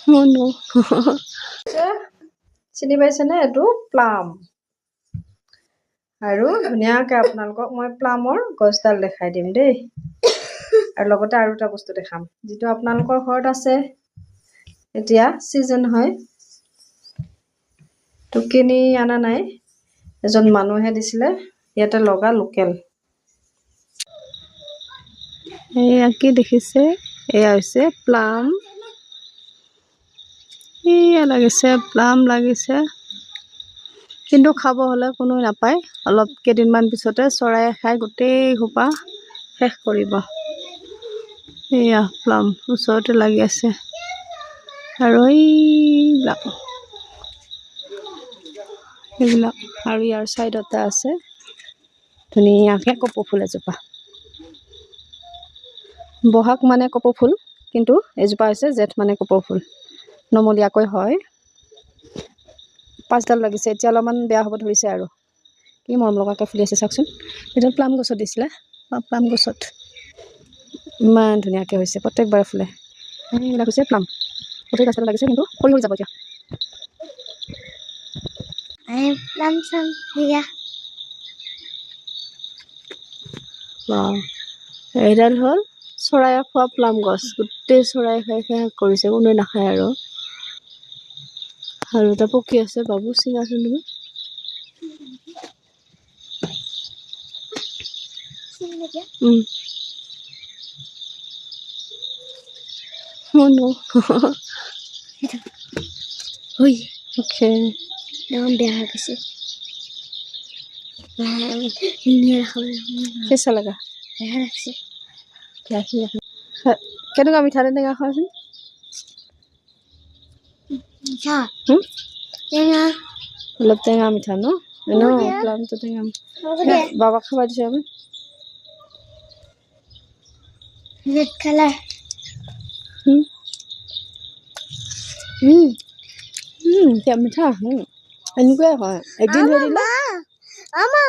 Oh no. চিনি পাইছেনে এইটো প্লাম আৰু ধুনীয়াকৈ আপোনালোকক মই প্লামৰ গছডাল দেখাই দিম দেই আৰু লগতে আৰু এটা বস্তু দেখাম যেটো আপোনালোকৰ ঘৰত আছে এতিয়া সিজন হয় তো কিনি আনা নাই এজন মানুহে দিছিলে ইয়াতে লগা লোকেল এয়া কি দেখিছে এয়া হৈছে প্লাম এয়া লাগিছে প্লাম লাগিছে কিন্তু খাব হলে কোনো নাপায় অলপ কেদিনমান পিছতে চৰাই খাই গোটেই হোপা শেষ কৰিব এয়া প্লাম ওচৰতে লাগি আছে আৰু এইবিলাক আৰু ইয়াৰ সাইডতে আছে ধুনীয়াকৈ কপৌ ফুল এজোপা বহাগ মানে কপৌ ফুল কিন্তু এজোপা হৈছে জেঠ মানে কপৌ ফুল নমলীয়াকৈ হয় পাঁচডাল লাগিছে এতিয়া অলপমান বেয়া হ'ব ধৰিছে আৰু কি মৰম লগাকৈ ফুলি আছে চাওকচোন এইটো প্লাম গছত দিছিলে প্লাম গছত ইমান ধুনীয়াকৈ হৈছে প্ৰত্যেকবাৰে ফুলে এইবিলাক হৈছে প্লাম গোটেই গছডাল লাগিছে কিন্তু সৰি হৈ যাব এতিয়া প্লাম চাম সেয়া এইডাল হ'ল চৰাই খোৱা প্লাম গছ গোটেই চৰাই খাই খাই কৰিছে কোনোৱে নাখায় আৰু এটা পক্ষী আছে বাবু চিঙাচোন তুমি Oh no. Oi, Okay. dalam biar kasih. Ini कैसा लगा sih. क्या किया কেনেকুৱা মিঠা টেঙা খাওঁচোন Ya. টেঙা অলপ টেঙা মিঠা ন এনেও প্লামটো টেঙা বাবা খাবা দিছে আমি red color. क्या মিঠা এনেকুৱাই হয় একদিন ধৰি দিলে Ama